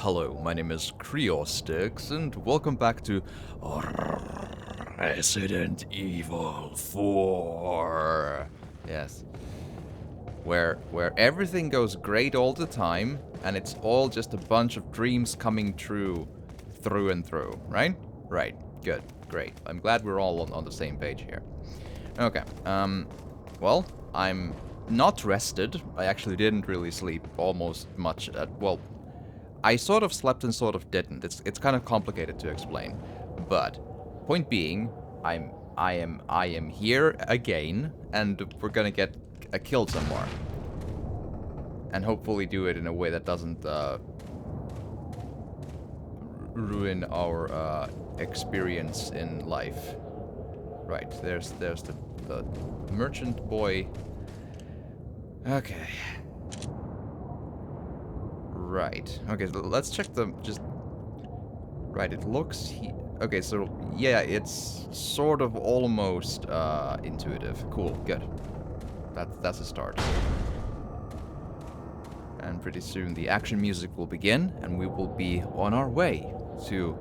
Hello, my name is Creostix, and welcome back to Resident Evil 4. Yes. Where everything goes great all the time, and it's all just a bunch of dreams coming true through and through, right? Right. Good. Great. I'm glad we're all on the same page here. Okay. Well, I'm not rested. I actually didn't really sleep almost much well, I sort of slept and sort of didn't. It's kind of complicated to explain. But point being, I am here again, and we're gonna get killed some more. And hopefully do it in a way that doesn't ruin our experience in life. Right, there's the merchant boy. Okay. Right. Okay, so let's check the Right, it looks okay, so yeah, it's sort of almost intuitive. Cool, good. That's a start. And pretty soon the action music will begin, and we will be on our way to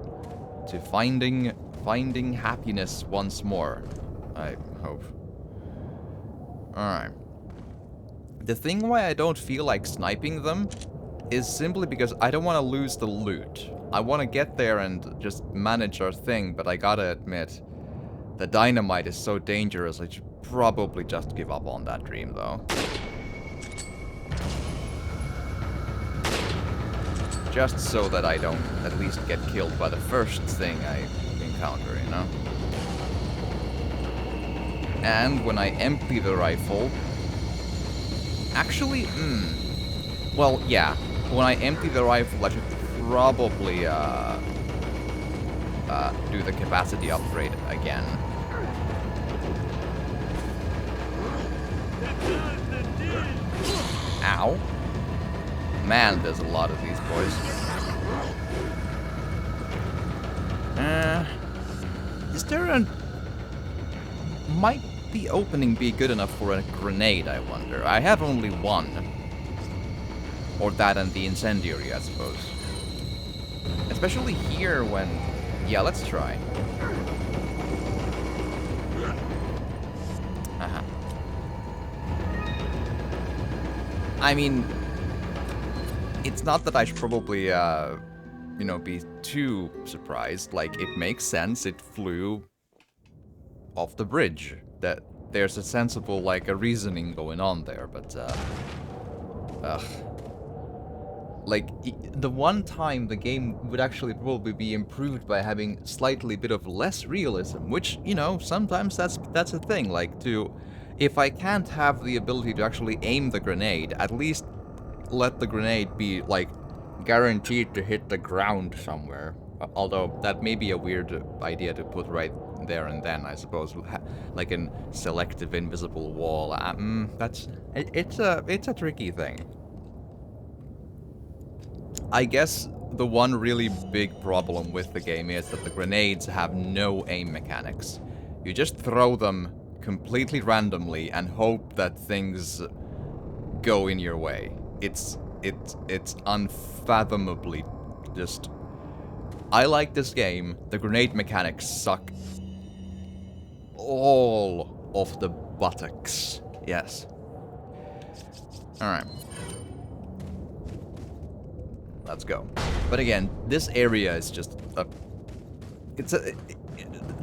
finding happiness once more. I hope. Alright. The thing why I don't feel like sniping them is simply because I don't want to lose the loot. I want to get there and just manage our thing, but I gotta admit, the dynamite is so dangerous, I should probably just give up on that dream, though. Just so that I don't at least get killed by the first thing I encounter, you know? And when I empty the rifle... Actually, well, yeah. When I empty the rifle, I should probably do the capacity upgrade again. Ow. Man, there's a lot of these boys. Is there a... Might the opening be good enough for a grenade, I wonder? I have only one. Or that and the incendiary, I suppose. Especially here when... Yeah, let's try. Uh-huh. I mean... It's not that I should probably, you know, be too surprised. Like, it makes sense. It flew off the bridge. That there's a sensible, like, a reasoning going on there, but, ugh. Like, the one time the game would actually probably be improved by having slightly bit of less realism, which, you know, sometimes that's a thing. Like, if I can't have the ability to actually aim the grenade, at least let the grenade be, like, guaranteed to hit the ground somewhere. Although, that may be a weird idea to put right there and then, I suppose. Like a selective invisible wall. It's a tricky thing. I guess the one really big problem with the game is that the grenades have no aim mechanics. You just throw them completely randomly and hope that things go in your way. It's unfathomably just... I like this game. The grenade mechanics suck all of the buttocks. Yes. Alright. Let's go. But again, this area is just a...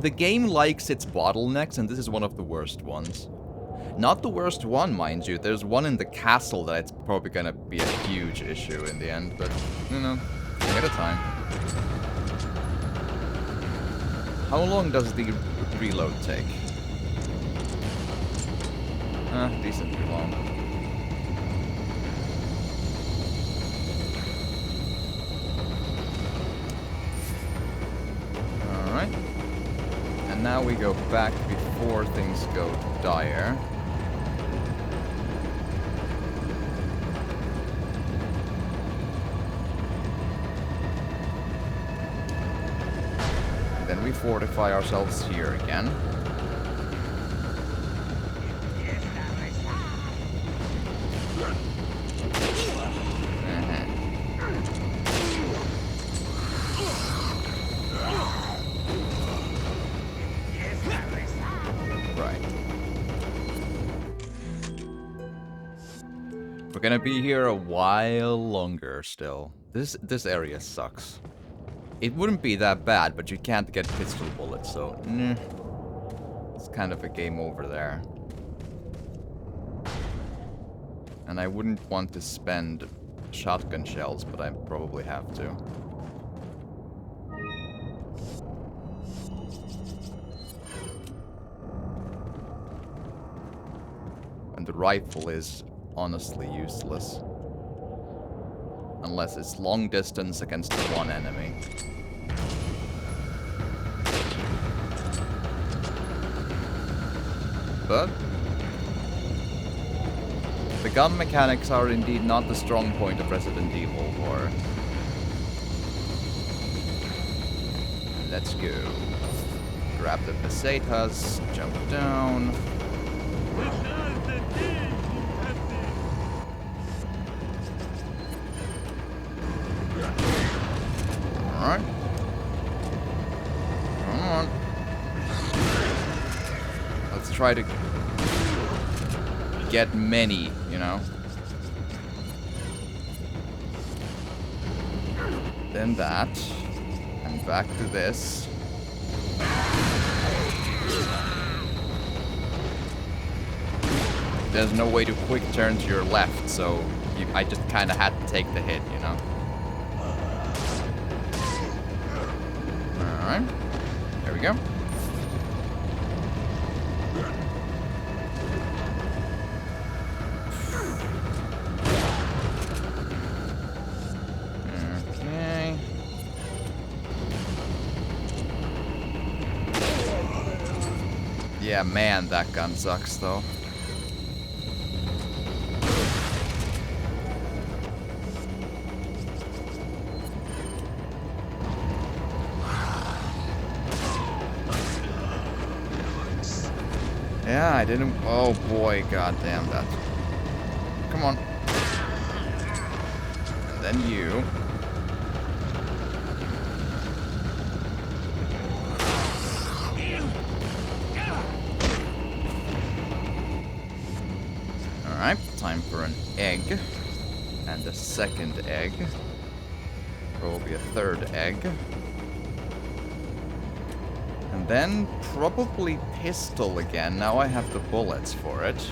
The game likes its bottlenecks, and this is one of the worst ones. Not the worst one, mind you. There's one in the castle that it's probably gonna be a huge issue in the end, but, you know, at a time. How long does the reload take? Decently long. Alright. And now we go back before things go dire. Then we fortify ourselves here again. gonna be here a while longer still. This area sucks. It wouldn't be that bad, but you can't get pistol bullets, so it's kind of a game over there. And I wouldn't want to spend shotgun shells, but I probably have to. And the rifle is honestly useless. Unless it's long distance against one enemy. But the gun mechanics are indeed not the strong point of Resident Evil 4. Let's go. Grab the pesetas, jump down. Alright. Come on. Let's try to get many, you know. Then that. And back to this. There's no way to quick turn to your left, so I just kind of had to take the hit, you know. Alright. There we go. Okay. Yeah, man, that gun sucks, though. Yeah, I didn't... Oh boy, goddamn that. Come on. And then you. Alright, time for an egg. And a second egg. Probably a third egg. And then probably pistol again. Now I have the bullets for it.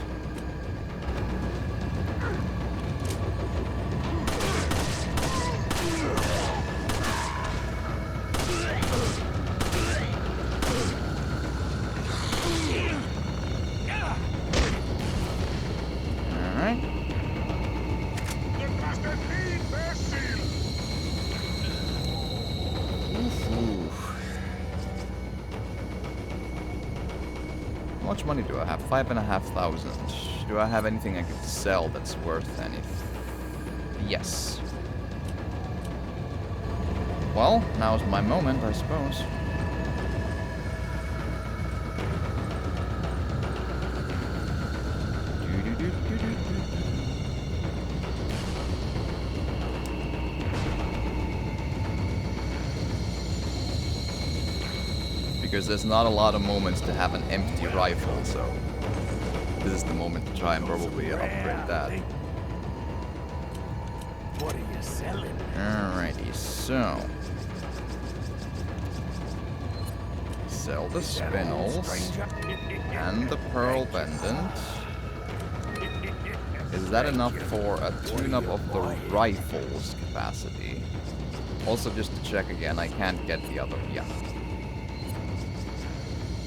Alright. How much money do I have? 5,500. Do I have anything I could sell that's worth anything? Yes. Well, now's my moment, I suppose. Because there's not a lot of moments to have an empty rifle, so this is the moment to try and probably upgrade that. What are you selling? Alrighty, so sell the spinels and the pearl pendant. Is that enough for a tune-up of the rifle's capacity? Also, just to check again, I can't get the other. Yeah.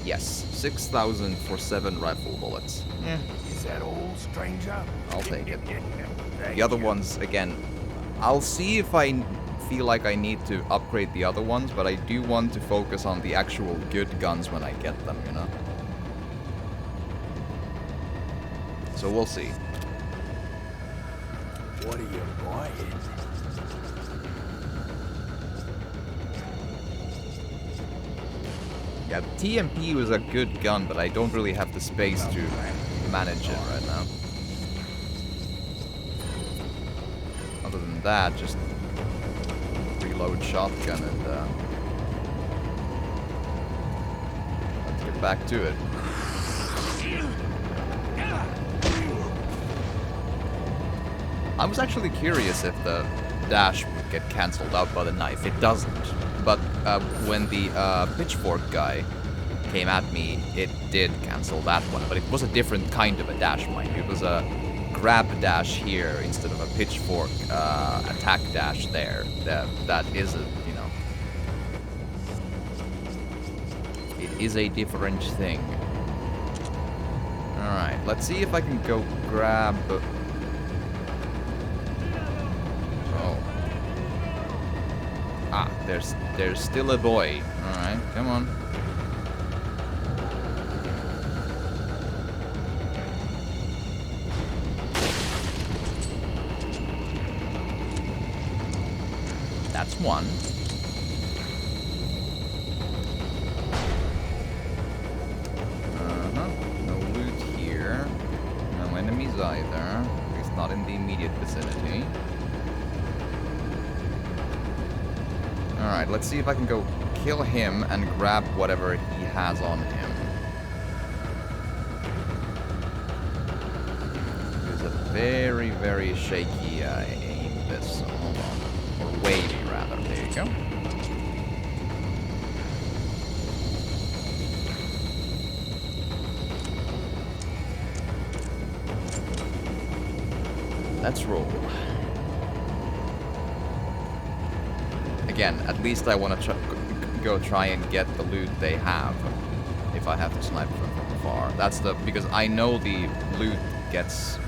Yes, 6,000 for 7 rifle bullets. Yeah. Is that all, stranger? I'll take it. The other ones, again, I'll see if I feel like I need to upgrade the other ones, but I do want to focus on the actual good guns when I get them, you know? So we'll see. What are you buying? Yeah, TMP was a good gun, but I don't really have the space to manage it right now. Other than that, just reload shotgun and let's get back to it. I was actually curious if the dash would get cancelled out by the knife. It doesn't. But when the pitchfork guy came at me, it did cancel that one. But it was a different kind of a dash, mind you. It was a grab dash here instead of a pitchfork attack dash there. That is a, you know... It is a different thing. Alright, let's see if I can go grab... Oh. Ah, there's still a boy. Alright, come on. That's one. No loot here. No enemies either. At least not in the immediate vicinity. Alright, let's see if I can go kill him and grab whatever he has on him. It's a very, very shaky aim, this. Hold on. Or wavy, rather. There you go. Let's roll. Again, at least I want to go try and get the loot they have, if I have to snipe from far. That's the... because I know the loot gets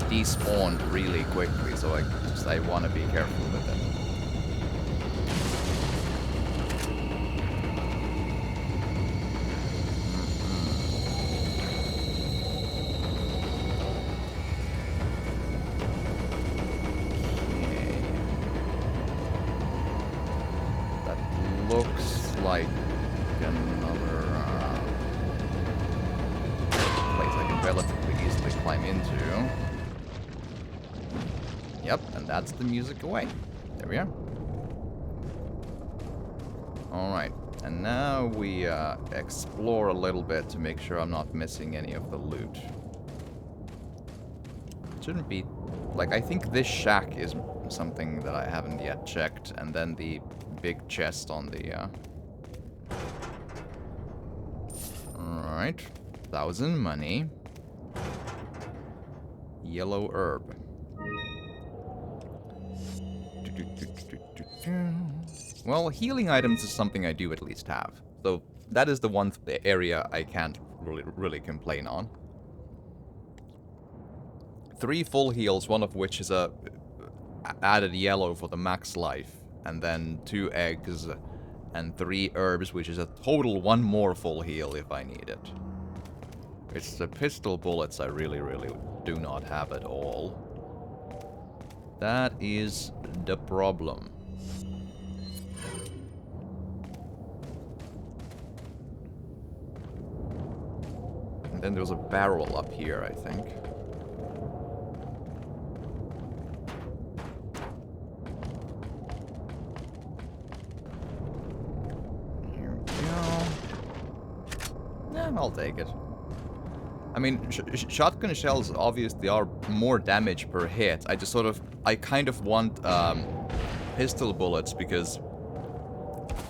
despawned really quickly, so I want to be careful with it. Looks like another place I can relatively easily climb into. Yep, and that's the music away. There we are. Alright, and now we explore a little bit to make sure I'm not missing any of the loot. It shouldn't be... like, I think this shack is something that I haven't yet checked, and then the big chest on the, Alright. 1,000 money. Yellow herb. Well, healing items is something I do at least have. So, that is the one area I can't really complain on. 3 full heals, one of which is a added yellow for the max life. And then 2 eggs and 3 herbs, which is a total 1 more full heal if I need it. It's the pistol bullets I really do not have at all. That is the problem. And then there's a barrel up here, I think. I'll take it. I mean, shotgun shells obviously are more damage per hit. I kind of want pistol bullets because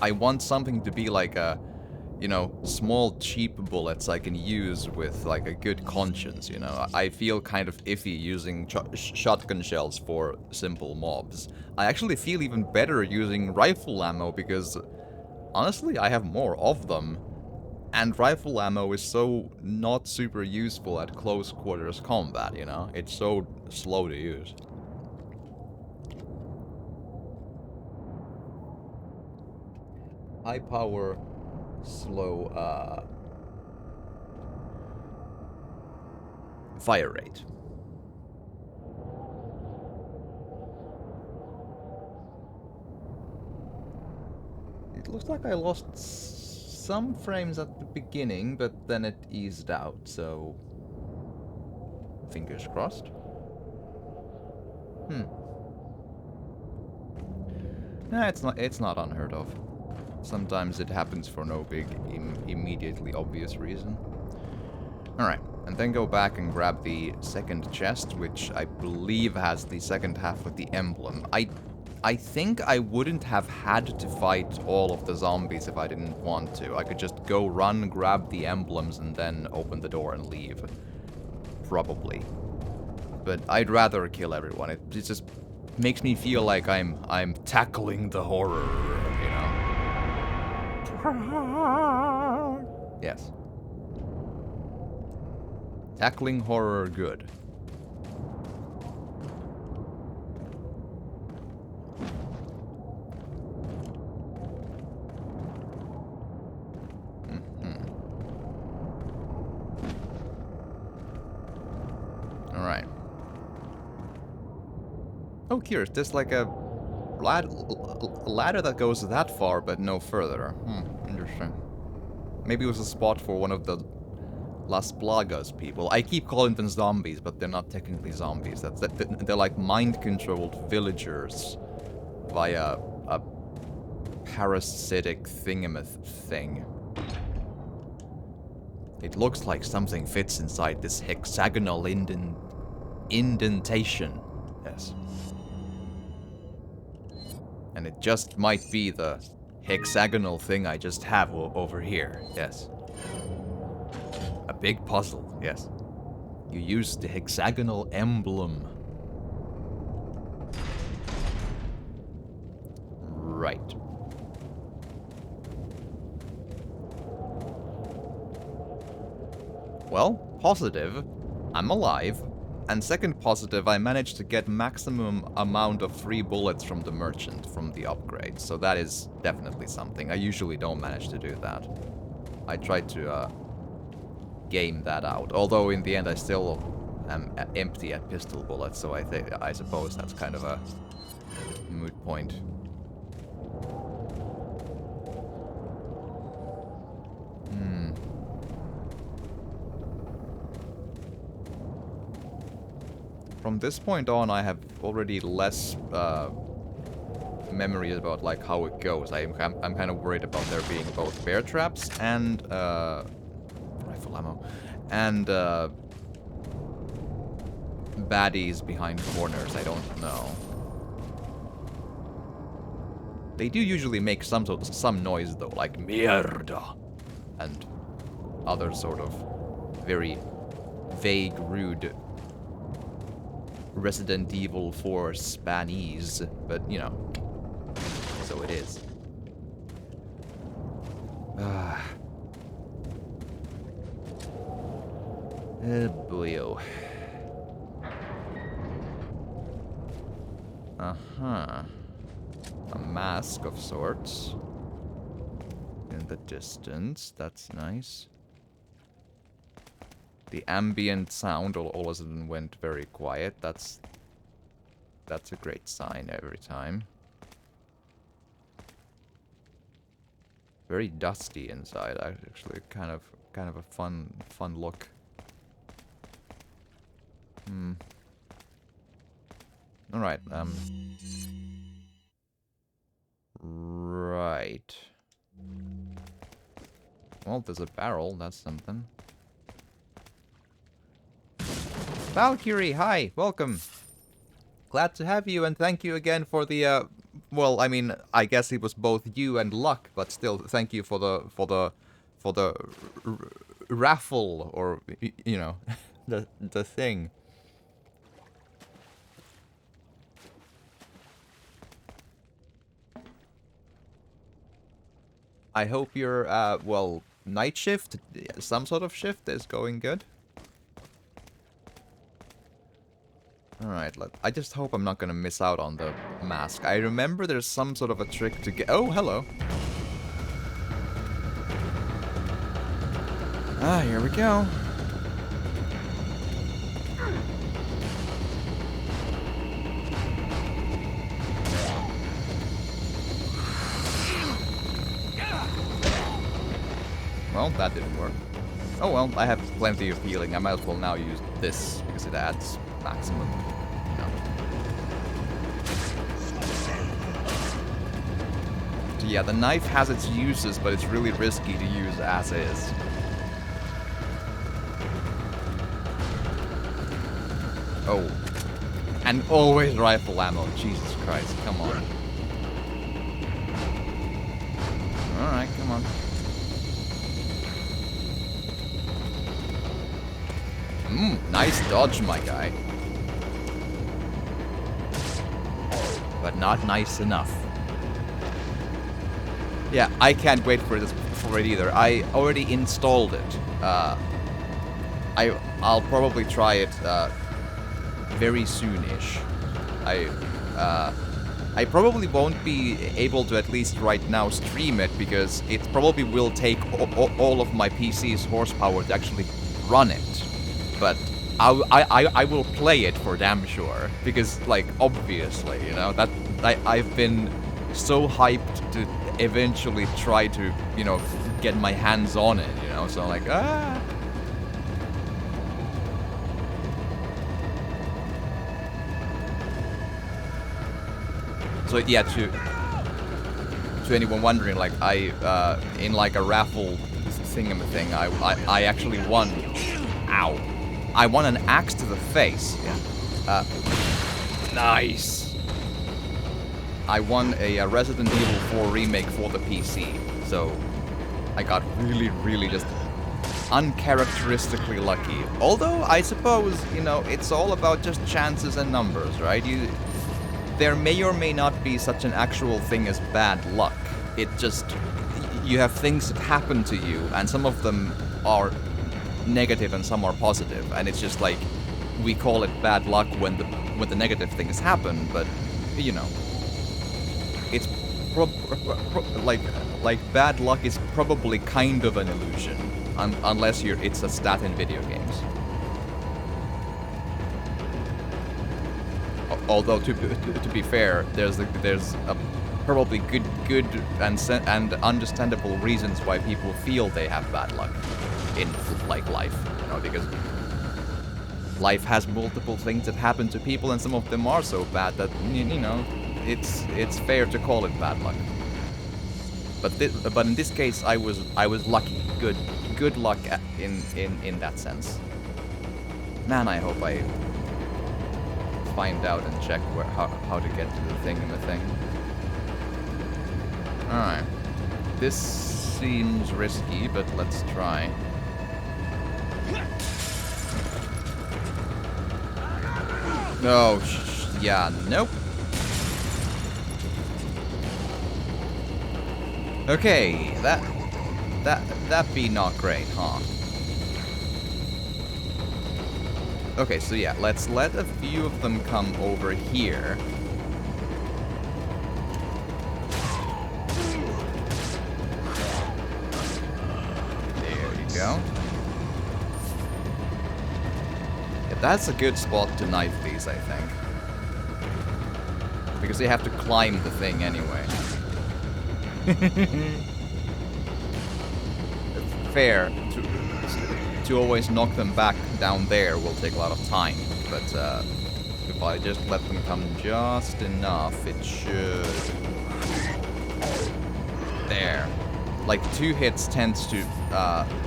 I want something to be like a, you know, small cheap bullets I can use with like a good conscience, you know. I feel kind of iffy using shotgun shells for simple mobs. I actually feel even better using rifle ammo because honestly I have more of them. And rifle ammo is so not super useful at close quarters combat, you know? It's so slow to use. High power, slow, fire rate. It looks like I lost some frames at the beginning, but then it eased out, so fingers crossed. Nah, it's not unheard of. Sometimes it happens for no big, immediately obvious reason. Alright, And then go back and grab the second chest, which I believe has the second half of the emblem. I think I wouldn't have had to fight all of the zombies if I didn't want to. I could just go run, grab the emblems, and then open the door and leave. Probably. But I'd rather kill everyone. It just makes me feel like I'm tackling the horror, you know? Yes. Tackling horror good. Alright. Oh, curious. There's like a ladder that goes that far, but no further. Interesting. Maybe it was a spot for one of the Las Plagas people. I keep calling them zombies, but they're not technically zombies. They're like mind-controlled villagers via a parasitic thingamith thing. It looks like something fits inside this hexagonal indentation. Yes. And it just might be the hexagonal thing I just have over here. Yes. A big puzzle, yes. You use the hexagonal emblem. Right. Well, positive, I'm alive. And second positive, I managed to get maximum amount of free bullets from the merchant from the upgrade. So that is definitely something. I usually don't manage to do that. I tried to game that out. Although in the end I still am empty at pistol bullets, so I suppose that's kind of a moot point. From this point on, I have already less memories about like how it goes. I'm kind of worried about there being both bear traps and rifle ammo and baddies behind corners. I don't know. They do usually make some noise though, like mierda and other sort of very vague, rude Resident Evil 4 Spanish, but you know, so it is. Boyo. Uh-huh. A mask of sorts. In the distance, that's nice. The ambient sound all of a sudden went very quiet. That's a great sign every time. Very dusty inside. Actually, kind of a fun look. All right. Right. Well, there's a barrel. That's something. Valkyrie, hi, welcome. Glad to have you, and thank you again for the, well, I mean, I guess it was both you and luck, but still, thank you for the raffle, or, you know, the thing. I hope your, well, night shift, some sort of shift is going good. Alright, I just hope I'm not gonna miss out on the mask. I remember there's some sort of a trick to get— oh, hello. Ah, here we go. Well, that didn't work. Oh well, I have plenty of healing. I might as well now use this, because it adds maximum, you know. So yeah, the knife has its uses, but it's really risky to use as is. Oh. And always rifle ammo. Jesus Christ, come on. Alright, come on. Nice dodge, my guy. But not nice enough. Yeah, I can't wait for it either. I already installed it. I'll probably try it very soonish. I probably won't be able to, at least right now, stream it because it probably will take all of my PC's horsepower to actually run it. But I will play it for damn sure because, like, obviously, you know, that I've been so hyped to eventually try to, you know, get my hands on it, you know. So I'm like, ah. So yeah, to anyone wondering, like in like a raffle thing, I actually won. Ow! I won an axe to the face. Yeah. Nice. I won a Resident Evil 4 remake for the PC, so I got really just uncharacteristically lucky. Although I suppose, you know, it's all about just chances and numbers, right? There may or may not be such an actual thing as bad luck. It just, you have things that happen to you, and some of them are negative and some are positive, and it's just like, we call it bad luck when the negative things happen, but, you know, it's like bad luck is probably kind of an illusion, unless it's a stat in video games. Although to be fair, there's a probably good and understandable reasons why people feel they have bad luck in like life, you know, because life has multiple things that happen to people, and some of them are so bad that you know it's fair to call it bad luck. But in this case, I was lucky, good luck in that sense. Man, I hope I find out and check how to get to the thing in the thing. Alright. This seems risky, but let's try. No, yeah, nope. Okay, that be not great, huh? Okay, so yeah, let's let a few of them come over here. There you go. Yeah, that's a good spot to knife these, I think. Because they have to climb the thing anyway. Fair. To always knock them back down there will take a lot of time, but if I just let them come just enough, it should... There. Like, 2 hits tends to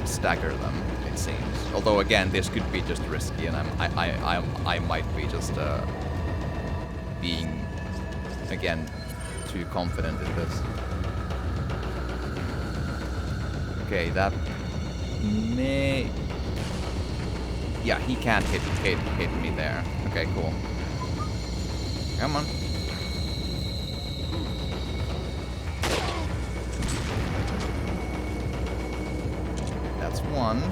stagger them, it seems. Although, again, this could be just risky, and I might be just being, again, too confident in this. Okay, that may... Yeah, he can't hit me there. Okay, cool. Come on. That's one.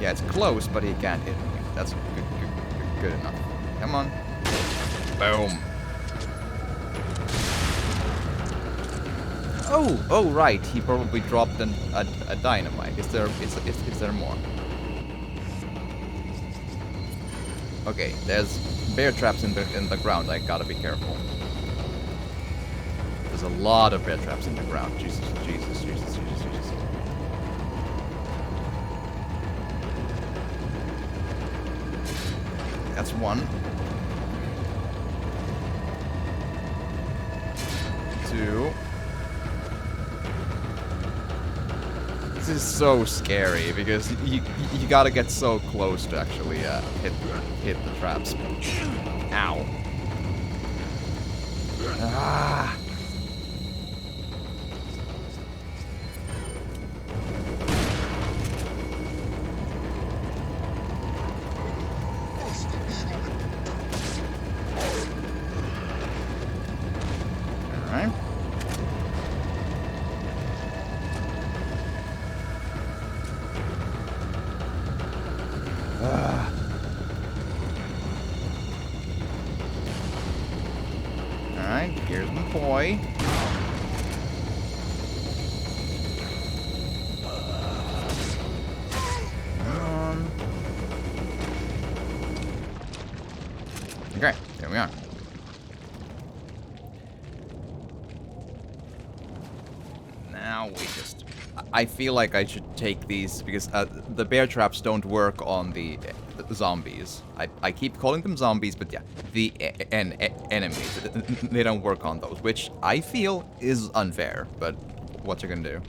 Yeah, it's close, but he can't hit me. That's good enough. Come on. Boom. Oh, right. He probably dropped a dynamite. Is there more? Okay, there's bear traps in the ground. I gotta be careful. There's a lot of bear traps in the ground. Jesus. That's one. 2. is so scary because you gotta get so close to actually hit the traps. Ow. Ah. Alright. Alright, here's my boy. Okay, there we are. Now we just... I feel like I should take these because the bear traps don't work on the zombies. I keep calling them zombies, but yeah, the enemies. They don't work on those, which I feel is unfair, but what you gonna do?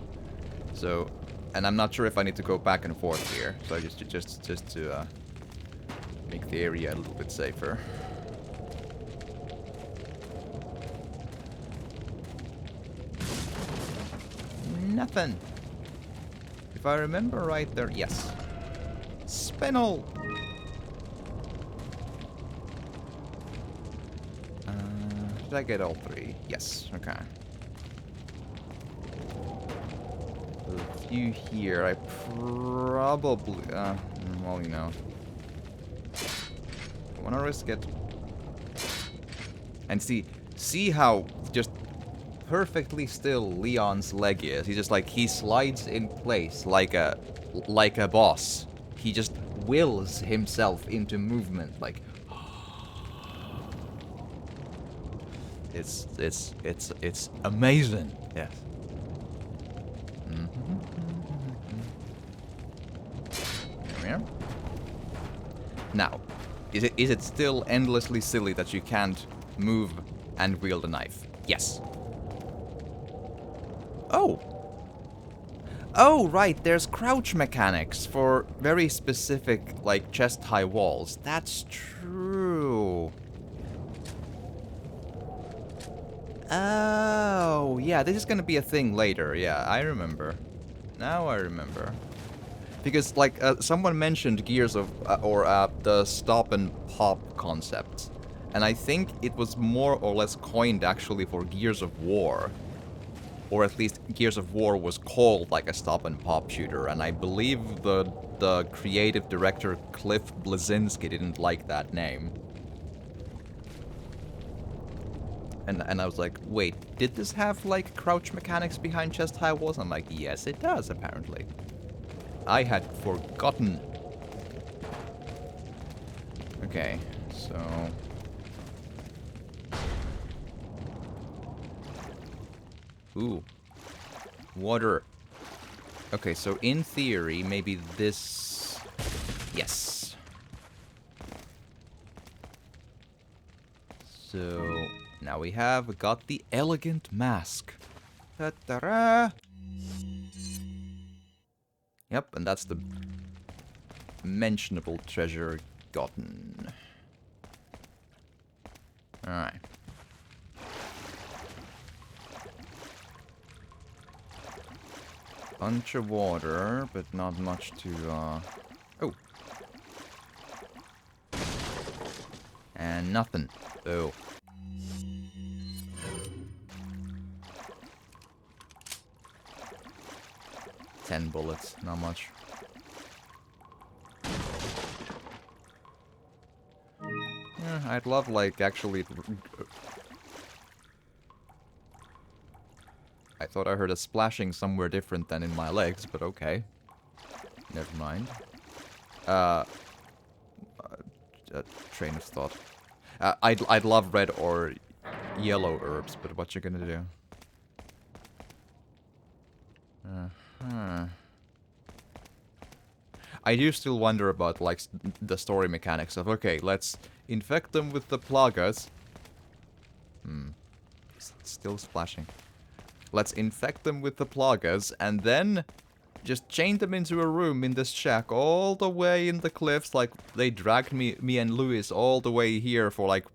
So, and I'm not sure if I need to go back and forth here, so just to make the area a little bit safer. Nothing. If I remember right there, yes. Spinel! Did I get all three? Yes, okay. A few here, I probably... well, you know. I wanna risk it. And see how just perfectly still Leon's leg is. He's just like, he slides in place like a boss. He just wills himself into movement, like... It's amazing. Yes. There we are. Now, is it still endlessly silly that you can't move and wield a knife? Yes. Oh. Oh, right, there's crouch mechanics for very specific, like, chest-high walls. That's true. Oh, yeah, this is gonna be a thing later. Yeah, I remember. Now I remember. Because, like, someone mentioned Gears of, the stop and pop concept. And I think it was more or less coined, actually, for Gears of War. Or at least Gears of War was called like a stop and pop shooter, and I believe the creative director Cliff Bleszinski didn't like that name. And I was like, wait, did this have like crouch mechanics behind chest high walls? I'm like, yes it does apparently. I had forgotten. Okay, so... Ooh. Water. Okay, so in theory, maybe this... Yes. So, now we have got the elegant mask. Ta-da-da! Yep, and that's the mentionable treasure gotten. Alright. Bunch of water, but not much to, Oh. And nothing. Oh. Ten bullets, not much. Yeah, I'd love, like, actually... I thought I heard a splashing somewhere different than in my legs, but okay. Never mind. Train of thought. I'd love red or yellow herbs, but what you gonna do? I do still wonder about, like, the story mechanics of, okay, let's infect them with the plagas. Still splashing. Let's infect them with the plagas, and then just chained them into a room in this shack all the way in the cliffs. Like, they dragged me and Louis all the way here for like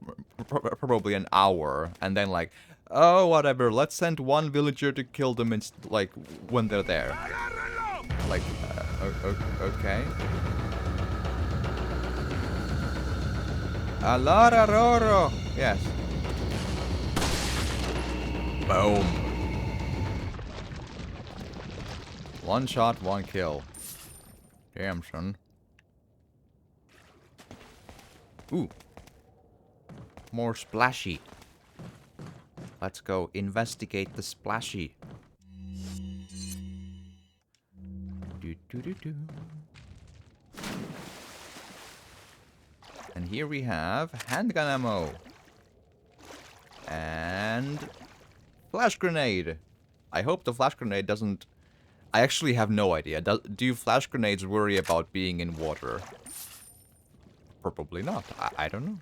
probably an hour. And then like, oh, whatever, let's send one villager to kill them like when they're there. Like, okay. Alararoro! Yes. Boom. One shot, one kill. Damn, son. Ooh. More splashy. Let's go investigate the splashy. Do. And here we have handgun ammo. And flash grenade. I hope the flash grenade doesn't... I actually have no idea. Do flash grenades worry about being in water? Probably not. I don't know.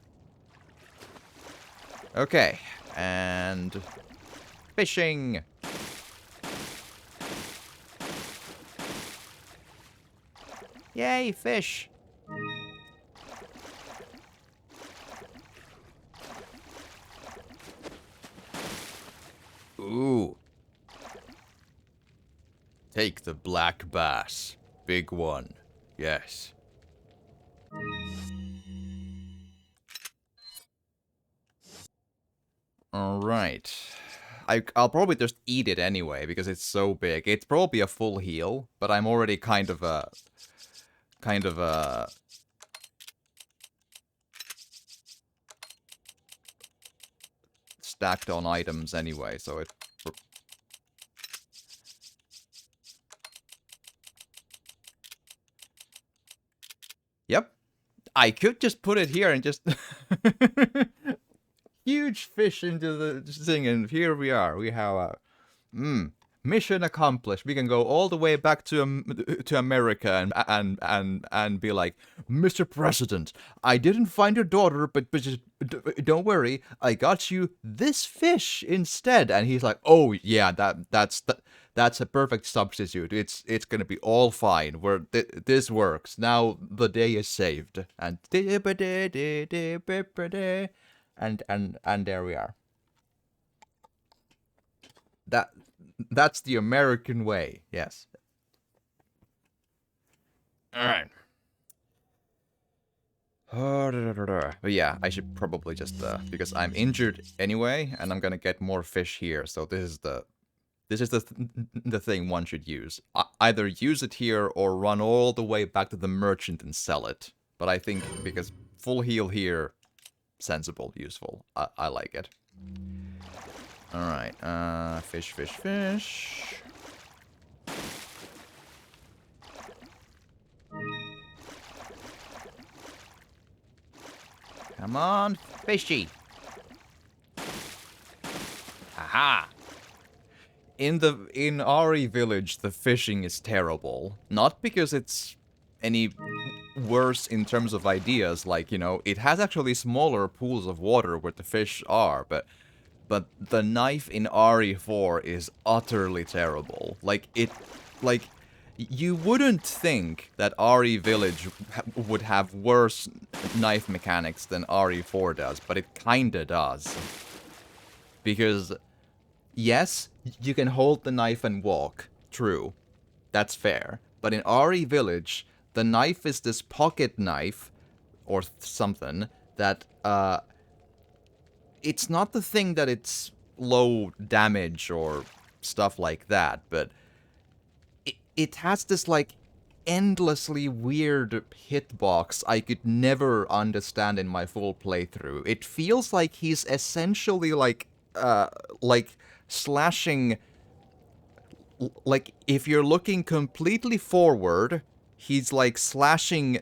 Okay. And... fishing! Yay, fish! Ooh. Take the black bass. Big one. Yes. Alright. I'll probably just eat it anyway, because it's so big. It's probably a full heal, but I'm already kind of stacked on items anyway, so it... Yep. I could just put it here and just... Huge fish into the thing, and here we are. We have a... mission accomplished. We can go all the way back to America and be like, Mr. President, I didn't find your daughter, but just don't worry, I got you this fish instead. And he's like, oh yeah, that's a perfect substitute. It's gonna be all fine. This works. Now the day is saved. And there we are. That's the American way, yes. Alright. But yeah, I should probably just, because I'm injured anyway, and I'm gonna get more fish here, so this is the thing one should use. Either use it here, or run all the way back to the merchant and sell it. But I think, because full heal here, sensible, useful. I like it. Alright, fish. Come on, fishy. Haha. In Ari village, the fishing is terrible. Not because it's any worse in terms of ideas, like, you know, it has actually smaller pools of water where the fish are, but the knife in RE4 is utterly terrible. Like, you wouldn't think that RE Village would have worse knife mechanics than RE4 does, but it kinda does. Because, yes, you can hold the knife and walk. True. That's fair. But in RE Village, the knife is this pocket knife, or something, that, it's not the thing that it's low damage or stuff like that, but it has this, like, endlessly weird hitbox I could never understand in my full playthrough. It feels like he's essentially, like slashing... Like, if you're looking completely forward, he's, like, slashing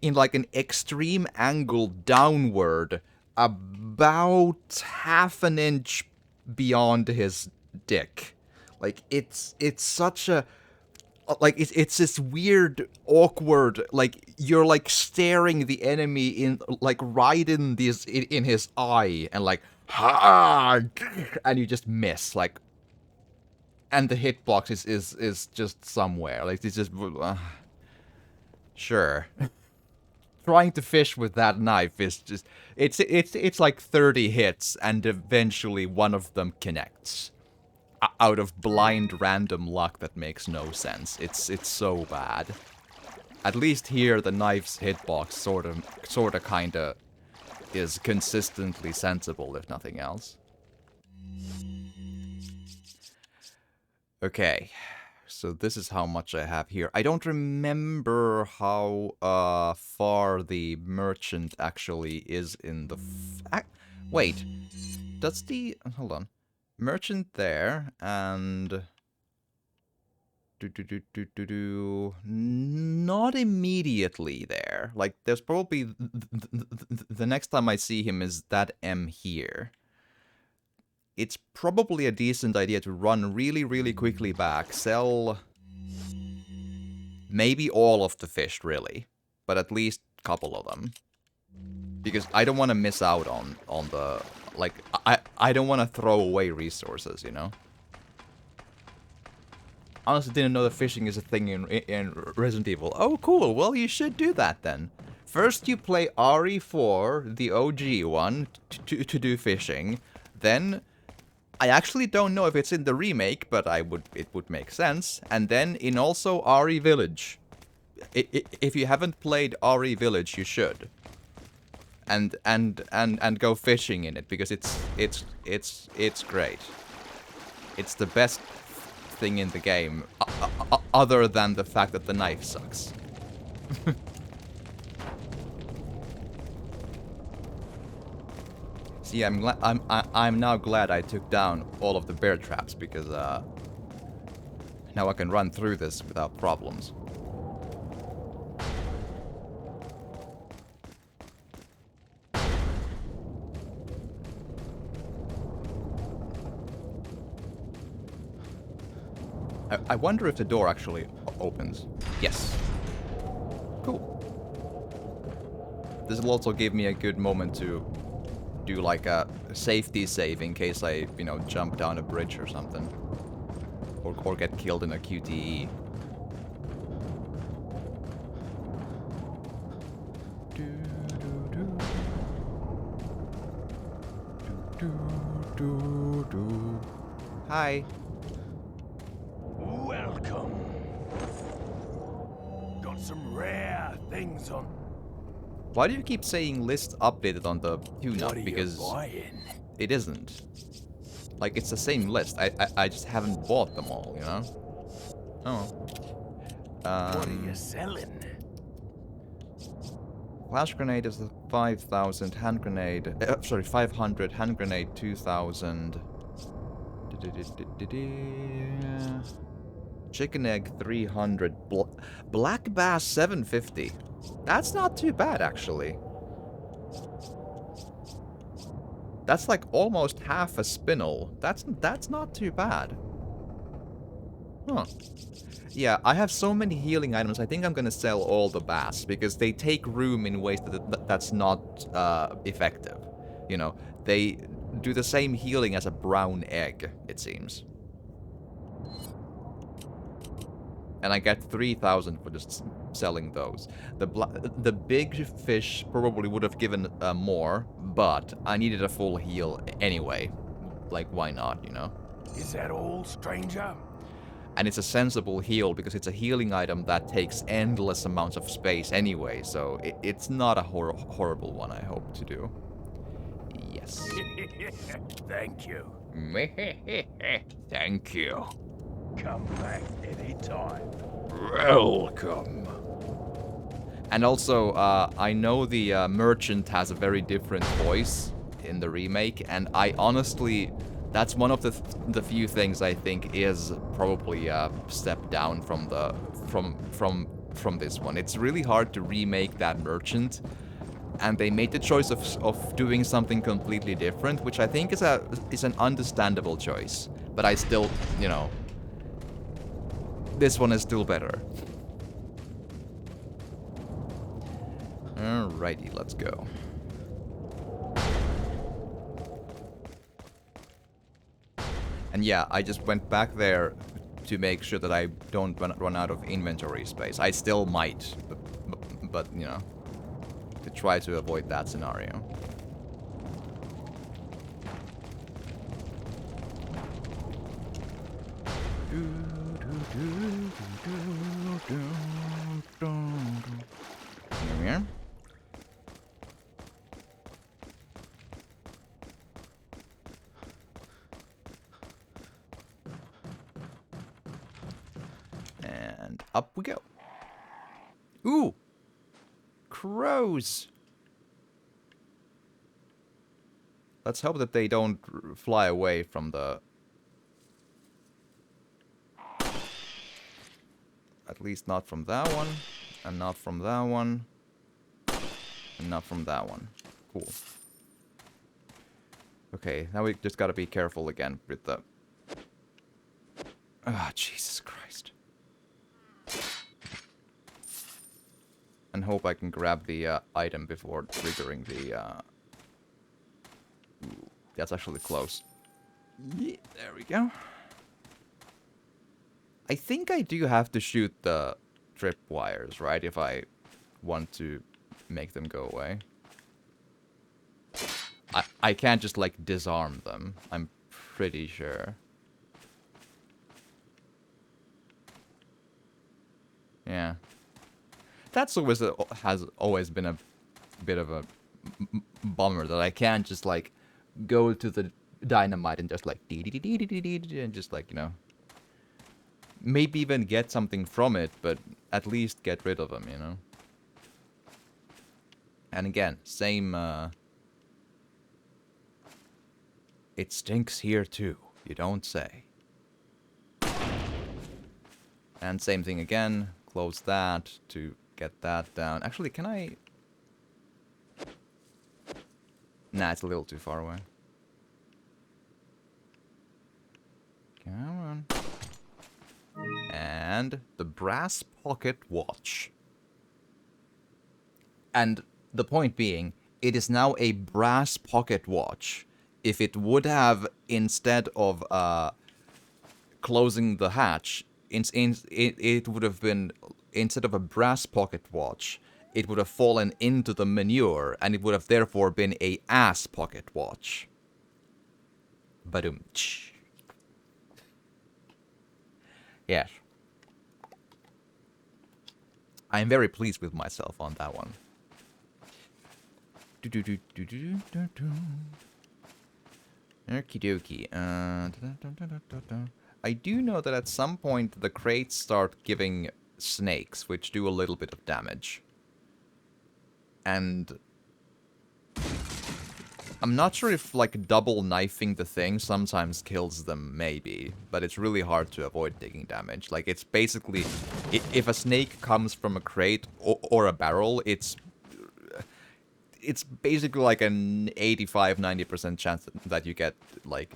in like, an extreme angle downward, about half an inch beyond his dick. Like, it's such a... Like, it's this weird, awkward, like, you're, like, staring the enemy in, like, right in his eye, and, like, ha! And you just miss, like... and the hitbox is just somewhere. Like, it's just... sure. Trying to fish with that knife is just... It's like 30 hits, and eventually one of them connects. Out of blind random luck that makes no sense. It's so bad. At least here, the knife's hitbox sorta kinda is consistently sensible, if nothing else. Okay, so this is how much I have here. I don't remember how far the merchant actually is in the... wait, does the... hold on. Merchant there, and... not immediately there. Like, there's probably... the next time I see him is that M here. It's probably a decent idea to run really, really quickly back, sell maybe all of the fish, really, but at least a couple of them. Because I don't want to miss out on the, like, I don't want to throw away resources, you know? Honestly didn't know that fishing is a thing in Resident Evil. Oh, cool, well, you should do that then. First you play RE4, the OG one, to do fishing, then... I actually don't know if it's in the remake, but it would make sense. And then in also RE Village. If you haven't played RE Village, you should. And go fishing in it, because it's great. It's the best thing in the game, other than the fact that the knife sucks. See, I'm now glad I took down all of the bear traps, because now I can run through this without problems. I wonder if the door actually opens. Yes. Cool. This will also give me a good moment to do like a safety save in case I, you know, jump down a bridge or something. Or get killed in a QTE. Hi. Welcome. Got some rare things on. Why do you keep saying list updated on the tune-up? What are Because you buying? it isn't. Like, it's the same list. I just haven't bought them all, you know? Oh. What are you selling? Flash grenade is the 5,000, hand grenade... sorry, 500, hand grenade 2,000. Chicken egg 300, black bass 750. That's not too bad, actually. That's like almost half a spinel. That's not too bad. Huh. Yeah, I have so many healing items. I think I'm gonna sell all the bass because they take room in ways that's not effective. You know, they do the same healing as a brown egg, it seems. And I get 3,000 for just selling those. The big fish probably would have given more, but I needed a full heal anyway. Like, why not, you know? Is that all, stranger? And it's a sensible heal because it's a healing item that takes endless amounts of space anyway, so it's not a horrible one, I hope to do. Yes. Thank you. Thank you. Come back anytime. Welcome. And also, I know the merchant has a very different voice in the remake, and I honestly, that's one of the few things I think is probably a step down from the from this one. It's really hard to remake that merchant, and they made the choice of doing something completely different, which I think is an understandable choice. But I still, you know, this one is still better. Alrighty, let's go. And yeah, I just went back there to make sure that I don't run out of inventory space. I still might, but you know, to try to avoid that scenario. Here we are. And up we go. Ooh! Crows! Let's hope that they don't fly away from the... At least not from that one. And not from that one. And not from that one. Cool. Okay, now we just gotta be careful again with the... Ah, Jesus Christ. And hope I can grab the item before triggering the... Ooh, that's actually close. Yeah, there we go. I think I do have to shoot the tripwires, right? If I want to make them go away. I can't just, like, disarm them. I'm pretty sure. Yeah. That's always has always been a bit of a bummer that I can't just, like, go to the dynamite and just, like, and just, like, you know, maybe even get something from it, but at least get rid of them, you know? And again, same, it stinks here too, you don't say. And same thing again, close that to get that down. Actually, can I... Nah, it's a little too far away. Come on. And the brass pocket watch. And the point being, it is now a brass pocket watch. If it would have, instead of closing the hatch, it would have been, instead of a brass pocket watch, it would have fallen into the manure, and it would have therefore been a ass pocket watch. Badum. Yes. I am very pleased with myself on that one. Okie dokie. I do know that at some point the crates start giving snakes, which do a little bit of damage. And I'm not sure if, like, double knifing the thing sometimes kills them, maybe. But it's really hard to avoid taking damage. Like, it's basically... If a snake comes from a crate or a barrel, it's basically like an 85-90% chance that you get, like,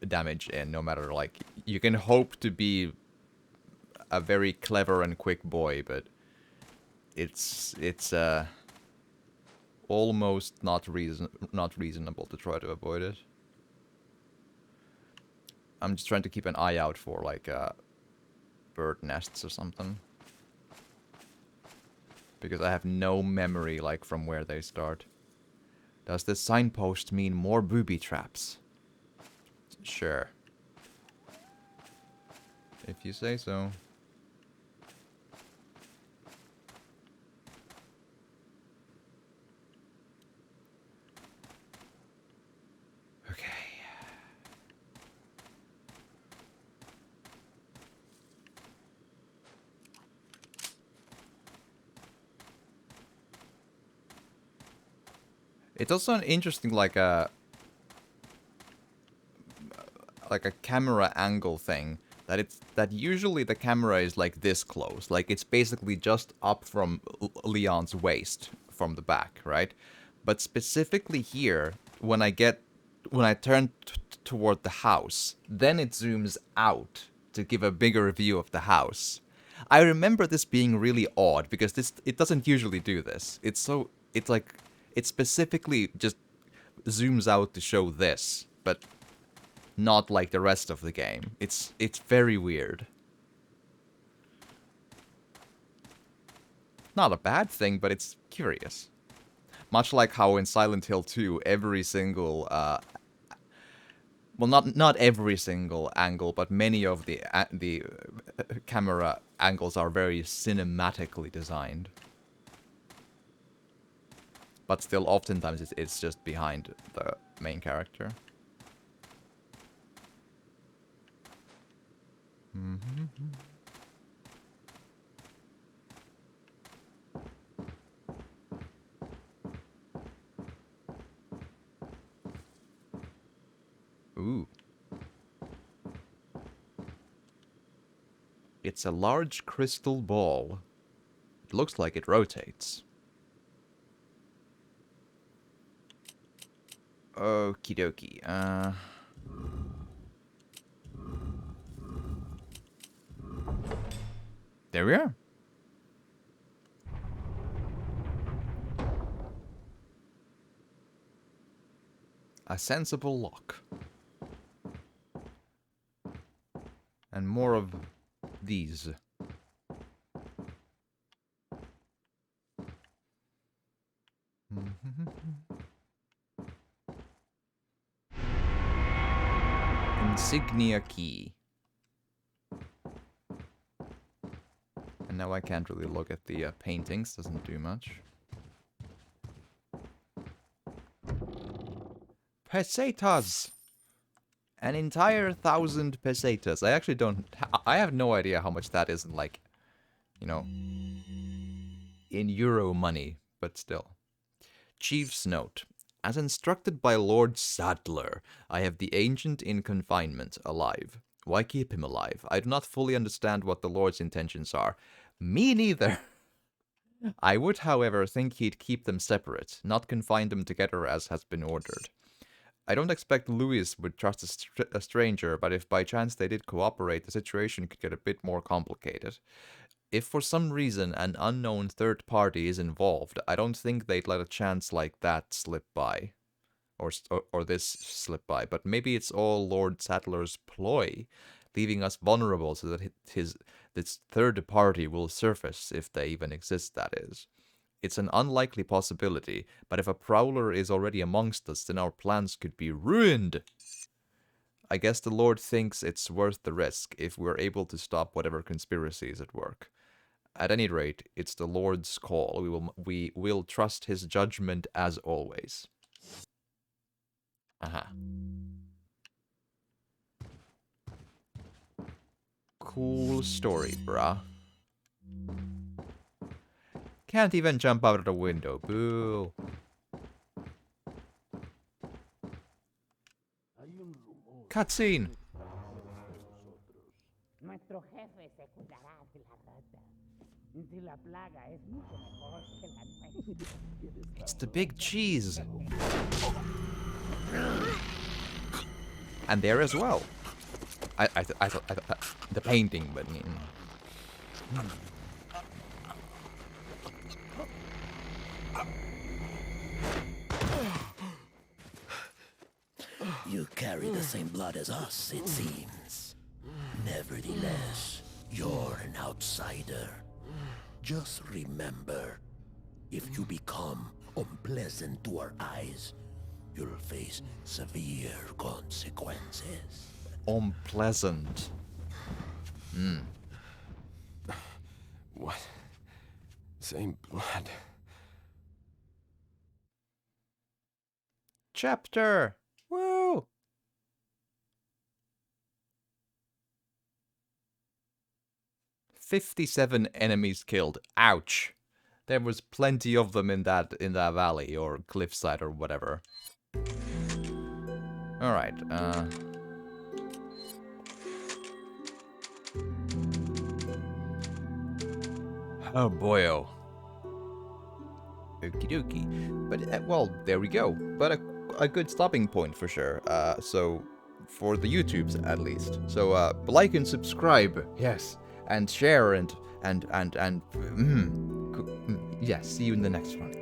damage in, no matter, like... You can hope to be a very clever and quick boy, but... It's almost not reasonable to try to avoid it. I'm just trying to keep an eye out for, like, bird nests or something. Because I have no memory, like, from where they start. Does this signpost mean more booby traps? Sure. If you say so. It's also an interesting, like a camera angle thing, that usually the camera is like this close, like it's basically just up from Leon's waist from the back, right? But specifically here, when I turn toward the house, then it zooms out to give a bigger view of the house. I remember this being really odd because it doesn't usually do this. It specifically just zooms out to show this, but not like the rest of the game. It's very weird. Not a bad thing, but it's curious. Much like how in Silent Hill 2, every single, well, not every single angle, but many of the camera angles are very cinematically designed. But still, oftentimes it's just behind the main character. Ooh. It's a large crystal ball. It looks like it rotates. Okie dokie. There we are. A sensible lock. And more of these. Insignia key. And now I can't really look at the paintings, doesn't do much. Pesetas! An entire 1,000 pesetas. I actually don't... I have no idea how much that is in, like, you know, in euro money, but still. Chief's note. As instructed by Lord Sadler, I have the ancient in confinement, alive. Why keep him alive? I do not fully understand what the Lord's intentions are. Me neither. I would, however, think he'd keep them separate, not confine them together as has been ordered. I don't expect Louis would trust a stranger, but if by chance they did cooperate, the situation could get a bit more complicated. If for some reason an unknown third party is involved, I don't think they'd let a chance like that slip by. Or this slip by, but maybe it's all Lord Sadler's ploy, leaving us vulnerable so that this third party will surface, if they even exist, that is. It's an unlikely possibility, but if a prowler is already amongst us, then our plans could be ruined. I guess the Lord thinks it's worth the risk if we're able to stop whatever conspiracy is at work. At any rate, it's the Lord's call. We will trust his judgment as always. Aha. Cool story, bruh. Can't even jump out of the window. Boo. Cutscene. Nuestro jefe se cuidará de la rata. Si la plaga es mucho mejor que la nuestra. It's the big cheese. And there as well. I thought the painting, but You carry the same blood as us, it seems. Nevertheless, you're an outsider. Just remember, if you become unpleasant to our eyes, you'll face severe consequences. unpleasant. What? Same blood. Chapter. Woo. "57 enemies killed. Ouch. There was plenty of them in that valley or cliffside or whatever. All right. Oh boyo. Okie dokie. But well, there we go. But a good stopping point for sure. So for the YouTubes at least. So like and subscribe. Yes. And share and yes, see you in the next one.